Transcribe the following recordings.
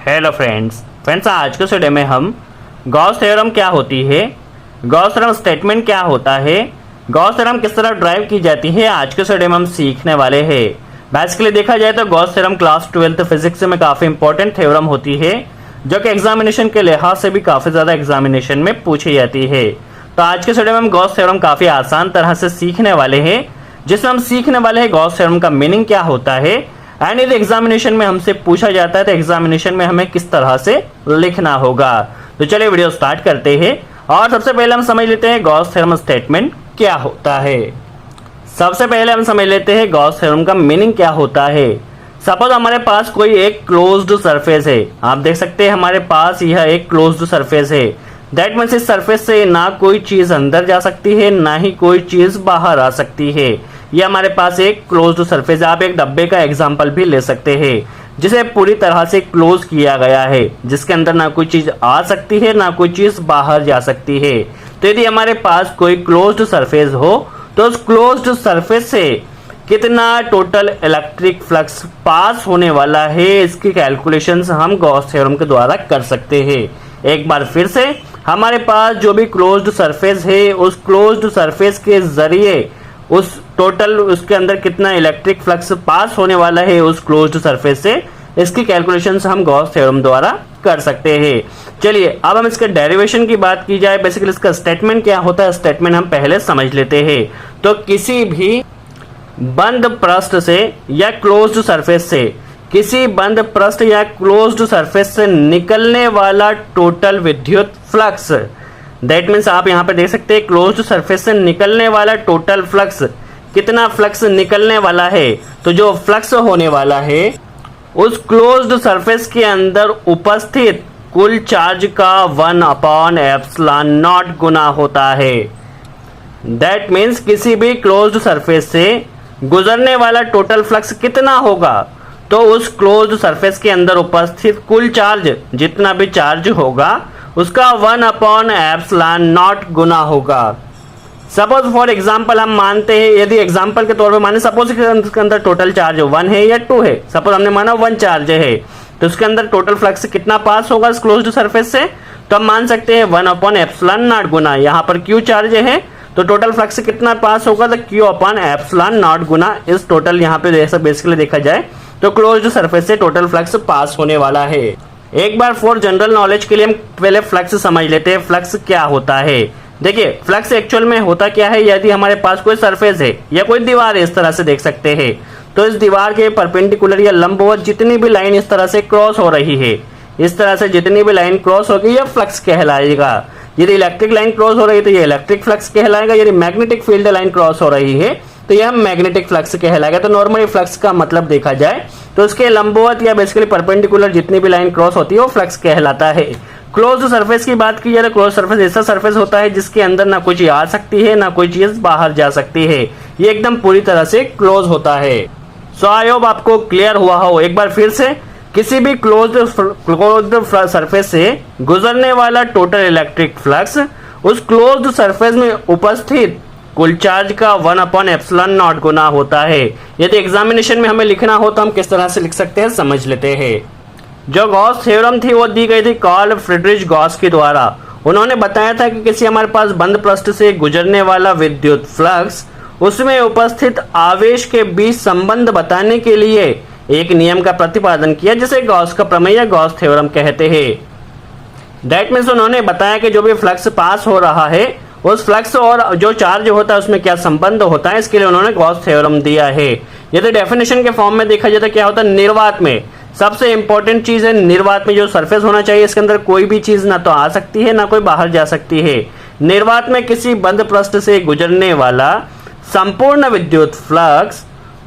Hello friends आज के video में हम गॉस थ्योरम क्या होती है, गॉस थ्योरम स्टेटमेंट क्या होता है, गॉस थ्योरम किस तरह ड्राइव की जाती है, आज के वीडियो में हम सीखने वाले हैं। बेसिकली देखा जाए तो Gauss theorem class 12th physics में काफी इंपॉर्टेंट थ्योरम होती है, जो कि एग्जामिनेशन के लिहाज से भी काफी ज्यादा एग्जामिनेशन में पूछी जाती है। तो आज के वीडियो में हम गॉस थ्योरम काफी आसान तरह से सीखने वाले हैं, जिसमें हम सीखने वाले हैं गॉस थ्योरम का मीनिंग क्या होता है एंड यदि एग्जामिनेशन में हमसे पूछा जाता है तो एग्जामिनेशन में हमें किस तरह से लिखना होगा। तो चलिए वीडियो स्टार्ट करते हैं और सबसे पहले हम समझ लेते हैं गॉस थ्योरम स्टेटमेंट क्या होता है। सबसे पहले हम समझ लेते हैं गॉस थ्योरम का मीनिंग क्या होता है। सपोज हमारे पास कोई एक क्लोज्ड सरफेस है, आप देख सकते हैं हमारे पास यह एक क्लोज्ड सरफेस है। दैट मीन्स इस सरफेस से ना कोई चीज अंदर जा सकती है ना ही कोई चीज बाहर आ सकती है। ये हमारे पास एक क्लोज्ड सरफेस है। आप एक डब्बे का एग्जांपल भी ले सकते हैं जिसे पूरी तरह से क्लोज किया गया है, जिसके अंदर ना कोई चीज आ सकती है ना कोई चीज बाहर जा सकती है। तो यदि हमारे पास कोई क्लोज्ड सरफेस हो तो उस क्लोज्ड सरफेस से कितना टोटल इलेक्ट्रिक फ्लक्स पास होने वाला है, इसकी कैलकुलेशंस हम गॉस थ्योरम के द्वारा कर सकते हैं। एक बार फिर से हमारे पास जो भी क्लोज्ड सरफेस है उस क्लोज्ड सरफेस के जरिए उस टोटल उसके अंदर कितना इलेक्ट्रिक फ्लक्स पास होने वाला है उस क्लोज्ड सरफेस से, इसकी कैलकुलेशंस हम गॉस थ्योरम द्वारा कर सकते हैं। चलिए अब हम इसके डेरिवेशन की बात की जाए, बेसिकली इसका स्टेटमेंट क्या होता है, स्टेटमेंट हम पहले समझ लेते हैं। तो किसी भी बंद पृष्ठ से या क्लोज्ड सरफेस से, किसी बंद पृष्ठ या क्लोज्ड सरफेस से निकलने वाला टोटल विद्युत फ्लक्स, दैट मीन्स आप यहाँ पे देख सकते हैं क्लोज्ड सरफेस से निकलने वाला टोटल फ्लक्स, कितना फ्लक्स निकलने वाला है। तो जो फ्लक्स होने वाला है उस क्लोज्ड सरफेस के अंदर उपस्थित कुल चार्ज का 1/ε0 गुना होता है। दैट मीन्स किसी भी क्लोज्ड सरफेस से गुजरने वाला टोटल फ्लक्स कितना होगा, तो उस क्लोज्ड सरफेस के अंदर उपस्थित कुल चार्ज, जितना भी चार्ज होगा उसका 1/ε0 गुना होगा। सपोज फॉर एग्जाम्पल हम मानते हैं, यदि एग्जाम्पल के तौर पे माने, सपोज इसके अंदर टोटल चार्ज 1 है या 2 है, सपोज हमने माना 1 चार्ज है, तो उसके अंदर टोटल फ्लक्स कितना पास होगा इस क्लोज्ड सरफेस से, तो हम मान सकते हैं 1/ε0 गुना, यहाँ पर Q चार्ज है तो टोटल फ्लक्स कितना पास होगा, तो Q/ε0 गुना इस टोटल, यहाँ पे जैसा बेसिकली देखा जाए तो क्लोज्ड सरफेस से टोटल फ्लक्स पास होने वाला है। एक बार फॉर जनरल नॉलेज के लिए हम पहले फ्लक्स समझ लेते हैं, फ्लक्स क्या होता है। देखिए फ्लक्स एक्चुअल में होता क्या है, यदि हमारे पास कोई सरफेस है या कोई दीवार है, इस तरह से देख सकते हैं, तो इस दीवार के परपेंडिकुलर या लंबवत जितनी भी लाइन इस तरह से क्रॉस हो रही है, इस तरह से जितनी भी लाइन क्रॉस होगी यह फ्लक्स कहलाएगा। यदि इलेक्ट्रिक लाइन क्रॉस हो रही है तो यह इलेक्ट्रिक फ्लक्स कहलाएगा, यदि मैग्नेटिक फील्ड लाइन क्रॉस हो रही है तो यह मैग्नेटिक फ्लक्स कहलाएगा। तो नॉर्मली फ्लक्स का मतलब देखा जाए तो उसके लंबवत या बेसिकली परपेंडिकुलर जितनी भी लाइन क्रॉस होती है वो फ्लक्स कहलाता है। क्लोज्ड सरफेस की बात की जाए तो क्लोज सरफेस ऐसा सरफेस होता है जिसके अंदर ना कोई चीज आ सकती है ना कोई चीज बाहर जा सकती है, ये एकदम पूरी तरह से क्लोज होता है। सो आई होप आपको क्लियर हुआ हो। एक बार फिर से, किसी भी क्लोज्ड सरफेस से गुजरने वाला टोटल इलेक्ट्रिक फ्लक्स उस क्लोज्ड सरफेस में उपस्थित कुल चार्ज का 1/ε0 गुना होता है। यदि एग्जामिनेशन में हमें लिखना हो तो हम किस तरह से लिख सकते हैं, समझ लेते हैं। जो गॉस थ्योरम थी वो दी गई थी कार्ल फ्रीडरिच गॉस के द्वारा। उन्होंने बताया था कि किसी हमारे पास बंद पृष्ठ से गुजरने वाला विद्युत फ्लक्स, उसमें उपस्थित आवेश के बीच संबंध बताने के लिए एक नियम का प्रतिपादन किया, जिसे गॉस का प्रमेय या गॉस थ्योरम कहते हैं। दैट मीन्स उन्होंने बताया कि जो भी फ्लक्स पास हो रहा है उस फ्लक्स और जो चार्ज होता है उसमें क्या संबंध होता है, इसके लिए उन्होंने गॉस थ्योरम दिया है। यदि डेफिनेशन के फॉर्म में देखा जाए तो क्या होता है, निर्वात में सबसे इंपॉर्टेंट चीज है, निर्वात में जो सरफेस होना चाहिए इसके अंदर कोई भी चीज ना तो आ सकती है ना कोई बाहर जा सकती है। निर्वात में किसी बंद पृष्ठ से गुजरने वाला संपूर्ण विद्युत फ्लक्स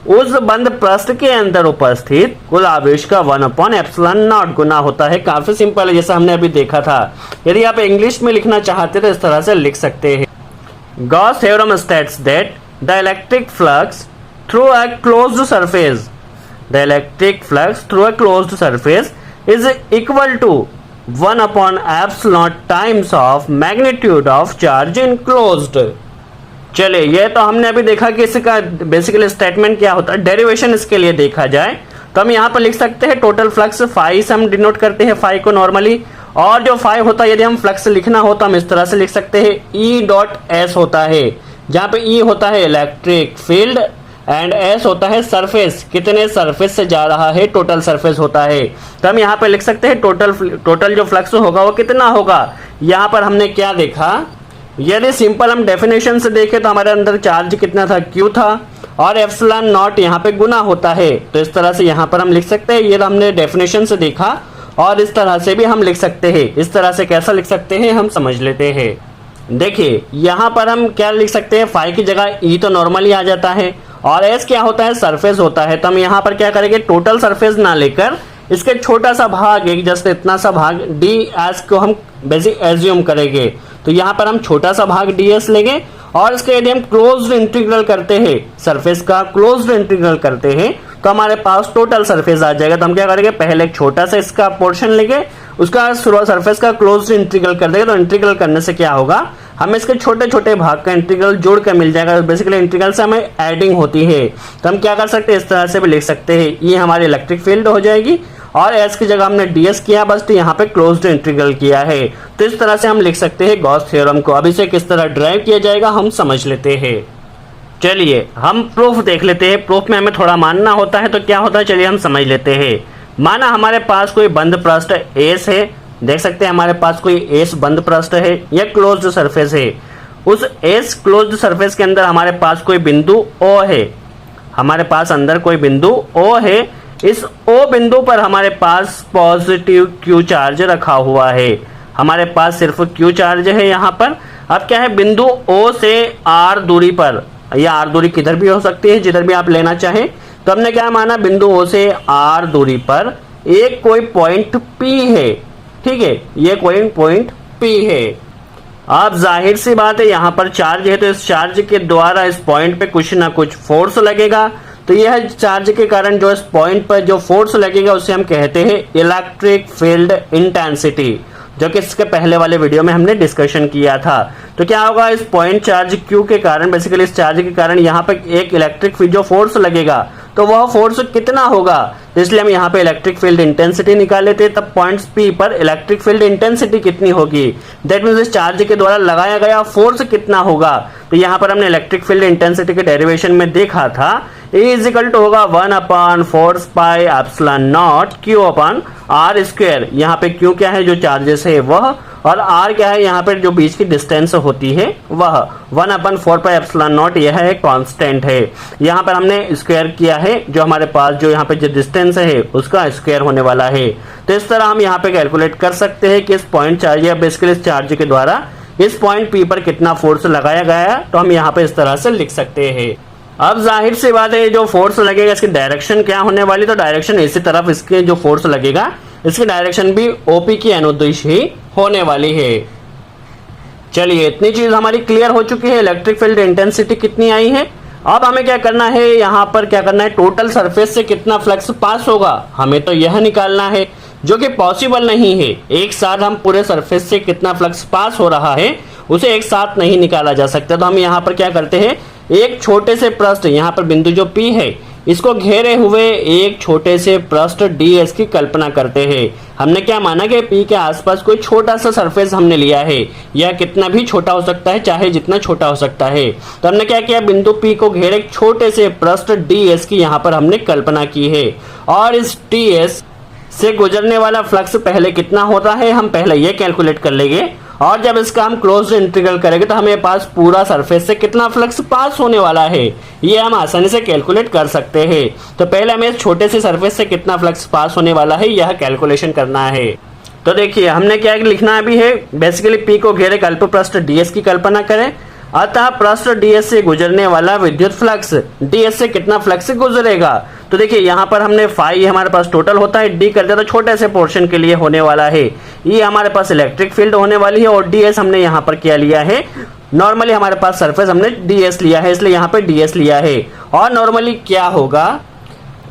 उस बंद पृष्ठ के अंदर उपस्थित कुल आवेश का 1/ε0 गुना होता है। काफी सिंपल है, जैसा हमने अभी देखा था। यदि आप इंग्लिश में लिखना चाहते तो इस तरह से लिख सकते हैं। Gauss theorem states that the electric flux through a closed surface, the electric flux through a closed surface is equal to 1/ε0 times of magnitude of charge enclosed. चलिए ये तो हमने अभी देखा कि इसका बेसिकली स्टेटमेंट क्या होता है। डेरिवेशन इसके लिए देखा जाए तो हम यहाँ पर लिख सकते हैं टोटल फ्लक्स फाई से हम डिनोट करते हैं फाई को नॉर्मली, और जो फाई होता है यदि हम फ्लक्स लिखना हो तो हम इस तरह से लिख सकते हैं ई डॉट एस होता है, जहाँ पे ई होता है इलेक्ट्रिक फील्ड एंड एस होता है सरफेस, कितने सरफेस से जा रहा है टोटल सरफेस होता है। तो हम यहाँ पे लिख सकते हैं टोटल जो फ्लक्स होगा वो कितना होगा। यहाँ पर हमने क्या देखा, यदि सिंपल हम डेफिनेशन से देखें तो हमारे अंदर चार्ज कितना था, क्यू था, और एप्सिलॉन नॉट यहाँ पे गुना होता है। तो इस तरह से यहाँ पर हम लिख सकते हैं, ये हमने डेफिनेशन से देखा, और इस तरह से भी हम लिख सकते हैं। इस तरह से कैसा लिख सकते हैं हम समझ लेते हैं। देखिए यहाँ पर हम क्या लिख सकते हैं, फाई की जगह ई तो नॉर्मली आ जाता है, और एस क्या होता है, सरफेस होता है। तो हम यहाँ पर क्या करेंगे, टोटल सरफेस ना लेकर इसके छोटा सा भाग, एक जस्ट इतना सा भाग डी एस को हम बेसिक एज्यूम करेंगे। तो यहाँ पर हम छोटा सा भाग डी एस लेंगे, और इसके यदि हम क्लोज्ड इंटीग्रल करते हैं, सरफेस का क्लोज्ड इंटीग्रल करते हैं, तो हमारे पास टोटल सरफेस आ जाएगा। तो हम क्या करेंगे, पहले एक छोटा सा इसका पोर्शन लेंगे, उसका सरफेस का क्लोज्ड इंटीग्रल कर देंगे। तो इंटीग्रल करने से क्या होगा, हमें इसके छोटे छोटे भाग का इंटीग्रल जोड़ कर मिल जाएगा। बेसिकली इंटीग्रल से हमें एडिंग होती है। तो हम क्या कर सकते हैं, इस तरह से भी लिख सकते हैं, ये हमारी इलेक्ट्रिक फील्ड हो जाएगी, और एस की जगह हमने डीएस किया बस, तो यहाँ पे क्लोज्ड इंटीग्रल किया है। तो इस तरह से हम लिख सकते हैं गॉस थ्योरम को। अब इसे किस तरह ड्राइव किया जाएगा हम समझ लेते हैं। चलिए हम प्रूफ देख लेते हैं। प्रूफ में हमें थोड़ा मानना होता है, तो क्या होता है चलिए हम समझ लेते हैं। माना हमारे पास कोई बंद पृष्ठ एस है, देख सकते हैं हमारे पास कोई एस बंद पृष्ठ है या क्लोज्ड सरफेस है। उस एस क्लोज्ड सरफेस के अंदर हमारे पास कोई बिंदु ओ है, हमारे पास अंदर कोई बिंदु ओ है। इस ओ बिंदु पर हमारे पास पॉजिटिव क्यू चार्ज रखा हुआ है, हमारे पास सिर्फ क्यू चार्ज है यहाँ पर। अब क्या है, बिंदु ओ से आर दूरी पर, या आर दूरी किधर भी हो सकती है, जिधर भी आप लेना चाहें। तो हमने क्या माना, बिंदु ओ से आर दूरी पर एक कोई पॉइंट पी है, ठीक है, ये कोई पॉइंट पी है। अब जाहिर सी बात है यहाँ पर चार्ज है, तो इस चार्ज के द्वारा इस पॉइंट पे कुछ ना कुछ फोर्स लगेगा। तो यह चार्ज के कारण जो इस पॉइंट पर जो फोर्स लगेगा उसे हम कहते हैं इलेक्ट्रिक फील्ड इंटेंसिटी, जो कि इसके पहले वाले वीडियो में हमने डिस्कशन किया था। तो क्या होगा, इस पॉइंट चार्ज क्यू के कारण, बेसिकली इस चार्ज के कारण यहाँ पे एक इलेक्ट्रिक फील्ड जो फोर्स लगेगा, तो वह फोर्स कितना होगा। तो इसलिए हम यहाँ पे इलेक्ट्रिक फील्ड इंटेंसिटी निकाल लेते हैं। तब पॉइंट्स पी पर इलेक्ट्रिक फील्ड इंटेंसिटी कितनी होगी, दैट मींस इस चार्ज के द्वारा लगाया गया फोर्स कितना होगा। तो यहाँ पर हमने इलेक्ट्रिक फील्ड इंटेंसिटी के डेरिवेशन में देखा था, E इजिकल टू होगा 1/4 pi epsilon nought Q upon r square. यहाँ पे Q क्या है, जो चार्जेस है वह, और R क्या है, यहाँ पे जो बीच की डिस्टेंस होती है वह। 1/4 पाई एप्सिलॉन नॉट यह है कांस्टेंट है। यहाँ पर हमने स्क्वायर किया है, जो हमारे पास जो यहाँ पे जो डिस्टेंस है उसका स्क्वायर होने वाला है। तो इस तरह हम यहाँ पे कैलकुलेट कर सकते हैं कि इस पॉइंट चार्ज या बेसिकली इस चार्ज के द्वारा इस पॉइंट P पर कितना फोर्स लगाया गया है। तो हम यहाँ पे इस तरह से लिख सकते हैं। अब जाहिर सी बात है, जो फोर्स लगेगा इसकी डायरेक्शन क्या होने वाली, तो डायरेक्शन इसी तरफ इसके जो फोर्स लगेगा इसकी डायरेक्शन भी ओपी की अनुदिश ही होने वाली है। चलिए इतनी चीज हमारी क्लियर हो चुकी है, इलेक्ट्रिक फील्ड इंटेंसिटी कितनी आई है। अब हमें क्या करना है, यहाँ पर क्या करना है, टोटल सरफेस से कितना फ्लक्स पास होगा हमें तो यह निकालना है, जो कि पॉसिबल नहीं है। एक साथ हम पूरे सरफेस से कितना फ्लक्स पास हो रहा है उसे एक साथ नहीं निकाला जा सकता। तो हम यहाँ पर क्या करते हैं, एक छोटे से पृष्ठ, यहाँ पर बिंदु जो P है इसको घेरे हुए एक छोटे से पृष्ठ ds की कल्पना करते हैं। हमने क्या माना कि P के आसपास कोई छोटा सा सरफेस हमने लिया है, यह कितना भी छोटा हो सकता है, चाहे जितना छोटा हो सकता है। तो हमने क्या किया, बिंदु P को घेरे एक छोटे से पृष्ठ ds की यहाँ पर हमने कल्पना की है, और इस ds से गुजरने वाला फ्लक्स पहले कितना होता है हम पहले ये कैलकुलेट कर लेंगे, और जब इसका हम क्लोज्ड इंटीग्रल करेंगे तो हमें पास पूरा सरफेस से कितना फ्लक्स पास होने वाला है ये हम आसानी से कैलकुलेट कर सकते हैं। तो पहले हमें इस छोटे से सरफेस से कितना फ्लक्स पास होने वाला है यह कैलकुलेशन करना है। तो देखिए हमने क्या लिखना भी है, बेसिकली P को घेरे अल्प पृष्ठ ds की कल्पना करें, अतः पृष्ठ ds से गुजरने वाला विद्युत फ्लक्स ds से कितना फ्लक्स गुजरेगा। तो देखिए यहाँ पर हमने फाई हमारे पास टोटल होता है, डी कर दिया तो छोटे से पोर्शन के लिए होने वाला है, ये हमारे पास इलेक्ट्रिक फील्ड होने वाली है, और ds हमने यहाँ पर क्या लिया है, नॉर्मली हमारे पास सरफेस हमने ds लिया है, इसलिए यहाँ पे ds लिया है। और नॉर्मली क्या होगा,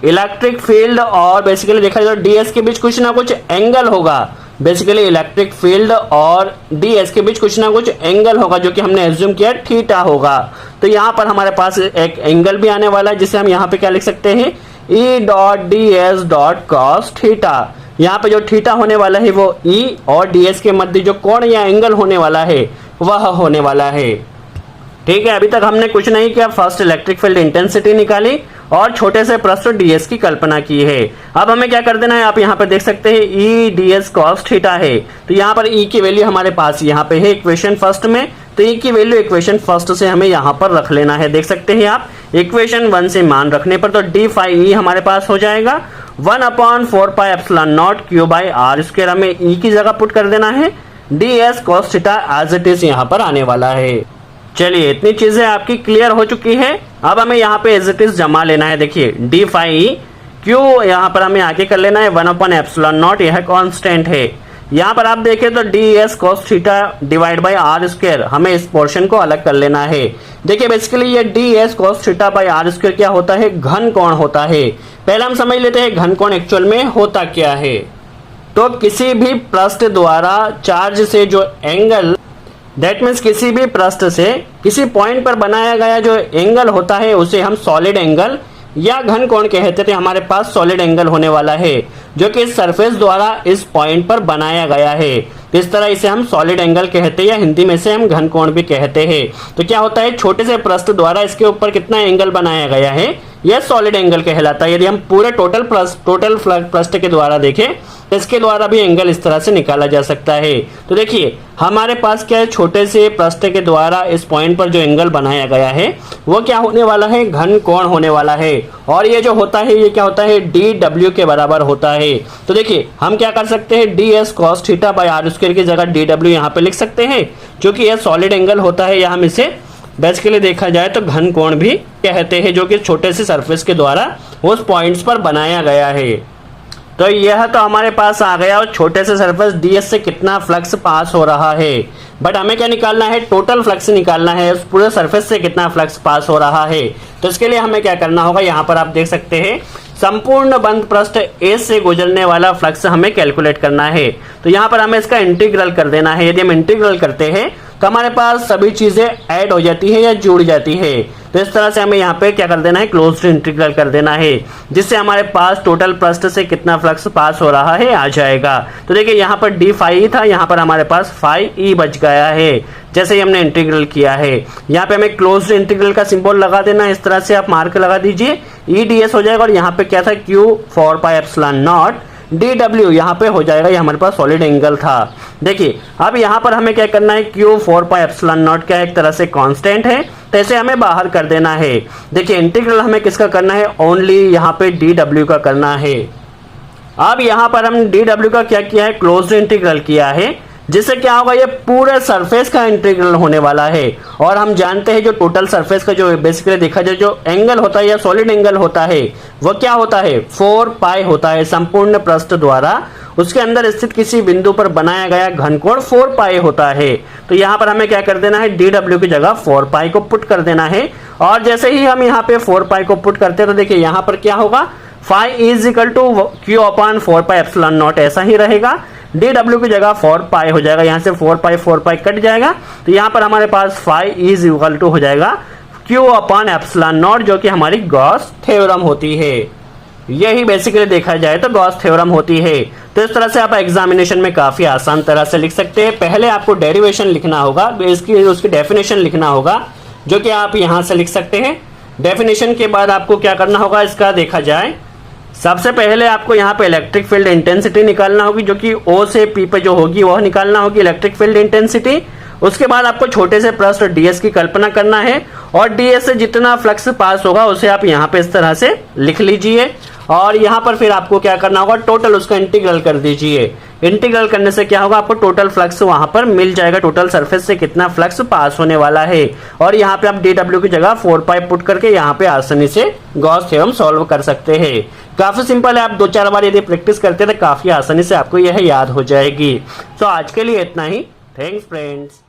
इलेक्ट्रिक फील्ड और बेसिकली देखा जाए तो ds के बीच कुछ ना कुछ एंगल होगा, बेसिकली इलेक्ट्रिक फील्ड और ds के बीच कुछ ना कुछ एंगल होगा, जो कि हमने एज्यूम किया थीटा होगा। तो यहाँ पर हमारे पास एक एंगल भी आने वाला है, जिसे हम यहाँ पे क्या लिख सकते हैं, E dot D S dot cos theta. यहाँ पे जो थीटा होने वाला है वो E और ds के मध्य जो कोण या एंगल होने वाला है वह होने वाला है। ठीक है, अभी तक हमने कुछ नहीं किया, फर्स्ट इलेक्ट्रिक फील्ड इंटेंसिटी निकाली और छोटे से पृष्ठ ds की कल्पना की है। अब हमें क्या कर देना है, आप यहाँ पे देख सकते हैं E ds cos थीटा है, तो यहाँ पर E की वैल्यू हमारे पास यहाँ पे है इक्वेशन फर्स्ट में, तो E की वैल्यू इक्वेशन फर्स्ट से हमें यहाँ पर रख लेना है। देख सकते हैं आप इक्वेशन 1 से मान रखने पर तो d फाई E हमारे पास हो जाएगा 1/4πε0 q/r²। हमें E की जगह पुट कर देना है, ds cos theta as it is यहाँ पर आने वाला है। चलिए इतनी चीजें आपकी क्लियर हो चुकी है। अब हमें यहाँ पे एज इट इज जमा लेना है। देखिए डी फाई क्यू यहाँ पर हमें आगे कर लेना है 1/ε0, यह कांस्टेंट है। यहाँ पर आप देखें तो D S cos theta divide by r², हमें इस पोर्शन को अलग कर लेना है। देखिए बेसिकली ये D S cos theta by r² क्या होता है, घन कोण होता है। पहले हम समझ लेते हैं घन कोण एक्चुअल में होता क्या है। तो किसी भी पृष्ठ द्वारा चार्ज से जो एंगल, दैट मीन्स किसी भी पृष्ठ से किसी पॉइंट पर बनाया गया जो एंगल होता है उसे हम सॉलिड एंगल या घन कोण कहते थे। हमारे पास सॉलिड एंगल होने वाला है जो कि इस सरफेस द्वारा इस पॉइंट पर बनाया गया है, तो इस तरह इसे हम सॉलिड एंगल कहते हैं या हिंदी में से हम घन कोण भी कहते हैं। तो क्या होता है, छोटे से पृष्ठ द्वारा इसके ऊपर कितना एंगल बनाया गया है यह सॉलिड एंगल कहलाता है। यदि हम पूरे टोटल पृष्ठ के द्वारा देखें तो इसके द्वारा भी एंगल इस तरह से निकाला जा सकता है। तो देखिए हमारे पास क्या है, छोटे से पृष्ठ के द्वारा इस पॉइंट पर जो एंगल बनाया गया है वो क्या होने वाला है, घन कोण होने वाला है। और ये जो होता है ये क्या होता है, डी डब्ल्यू के बराबर होता है। तो देखिए हम क्या कर सकते हैं, D S cos theta by r² की जगह डी डब्ल्यू यहाँ पे लिख सकते हैं, क्योंकि यह सॉलिड एंगल होता है या हम इसे बेसिकली देखा जाए तो घन कोण भी कहते हैं, जो कि छोटे से सरफेस के द्वारा उस पॉइंट्स पर बनाया गया है। तो यह तो हमारे पास आ गया और छोटे से सरफेस ds से कितना फ्लक्स पास हो रहा है। बट हमें क्या निकालना है, टोटल फ्लक्स निकालना है, उस पूरे सरफेस से कितना फ्लक्स पास हो रहा है। तो इसके लिए हमें क्या करना होगा, यहाँ पर आप देख सकते हैं संपूर्ण बंद पृष्ठ A से गुजरने वाला फ्लक्स हमें कैलकुलेट करना है। तो यहाँ पर हमें इसका इंटीग्रल कर देना है। यदि हम इंटीग्रल करते हैं तो हमारे पास सभी चीजें ऐड हो जाती है या जुड़ जाती है। तो इस तरह से हमें यहाँ पे क्या कर देना है, क्लोज्ड इंटीग्रल कर देना है, जिससे हमारे पास टोटल पृष्ठ से कितना फ्लक्स पास हो रहा है आ जाएगा। तो देखिए यहाँ पर डी फाई था, यहाँ पर हमारे पास फाई ई बच गया है जैसे ही हमने इंटीग्रल किया है। यहाँ पे हमें क्लोज्ड इंटीग्रल का सिंबल लगा देना है, इस तरह से आप मार्क लगा दीजिए, ई डी एस हो जाएगा। और यहाँ पे क्या था, क्यू 4πε0 डी डब्ल्यू यहाँ पे हो जाएगा, ये हमारे पास सॉलिड एंगल था। देखिए अब यहाँ पर हमें क्या करना है, क्यू 4πε0 क्या एक तरह से कांस्टेंट है, तो इसे हमें बाहर कर देना है। देखिए इंटीग्रल हमें किसका करना है, ओनली यहाँ पे डी डब्ल्यू का करना है। अब यहाँ पर हम डी डब्ल्यू का क्या किया है, क्लोज्ड इंटीग्रल किया है, जिससे क्या होगा, ये पूरे सरफेस का इंटीग्रल होने वाला है। और हम जानते हैं जो टोटल सरफेस का जो बेसिकली देखा जाए जो एंगल होता है या सॉलिड एंगल होता है वो क्या होता है, 4π होता है। संपूर्ण पृष्ठ द्वारा उसके अंदर स्थित किसी बिंदु पर बनाया गया घनकोण 4π होता है। तो यहाँ पर हमें क्या कर देना है, डी डब्ल्यू की जगह 4π को पुट कर देना है। और जैसे ही हम यहाँ पे 4π को पुट करते हैं तो देखिए यहाँ पर क्या होगा, phi is equal to Q upon 4πε0 ऐसा ही रहेगा। डी डब्ल्यू की जगह 4π हो जाएगा, यहाँ से 4π कट जाएगा, तो यहाँ पर हमारे पास फाई इज इक्वल टू हो जाएगा क्यू अपॉन ε0, जो कि हमारी गॉस थ्योरम होती है। यही बेसिकली देखा जाए तो गॉस थ्योरम होती है। तो इस तरह से आप एग्जामिनेशन में काफी आसान तरह से लिख सकते हैं। पहले आपको डेरिवेशन लिखना होगा, उसकी डेफिनेशन लिखना होगा, जो कि आप यहाँ से लिख सकते हैं। डेफिनेशन के बाद आपको क्या करना होगा, इसका देखा जाए सबसे पहले आपको यहाँ पे इलेक्ट्रिक फील्ड इंटेंसिटी निकालना होगी, जो कि O से P पे जो होगी वह निकालना होगी इलेक्ट्रिक फील्ड इंटेंसिटी। उसके बाद आपको छोटे से पृष्ठ ds की कल्पना करना है और ds से जितना फ्लक्स पास होगा उसे आप यहाँ पे इस तरह से लिख लीजिए। और यहाँ पर फिर आपको क्या करना होगा, टोटल उसका इंटीग्रल कर दीजिए। इंटीग्रल करने से क्या होगा, आपको टोटल फ्लक्स वहां पर मिल जाएगा, टोटल सरफेस से कितना फ्लक्स पास होने वाला है। और यहाँ पे आप डी डब्ल्यू की जगह 4π पुट करके यहाँ पे आसानी से गॉस थ्योरम सॉल्व कर सकते हैं। काफी सिंपल है, आप 2-4 बार यदि प्रैक्टिस करते हैं तो काफी आसानी से आपको यह याद हो जाएगी। तो आज के लिए इतना ही। Thanks friends.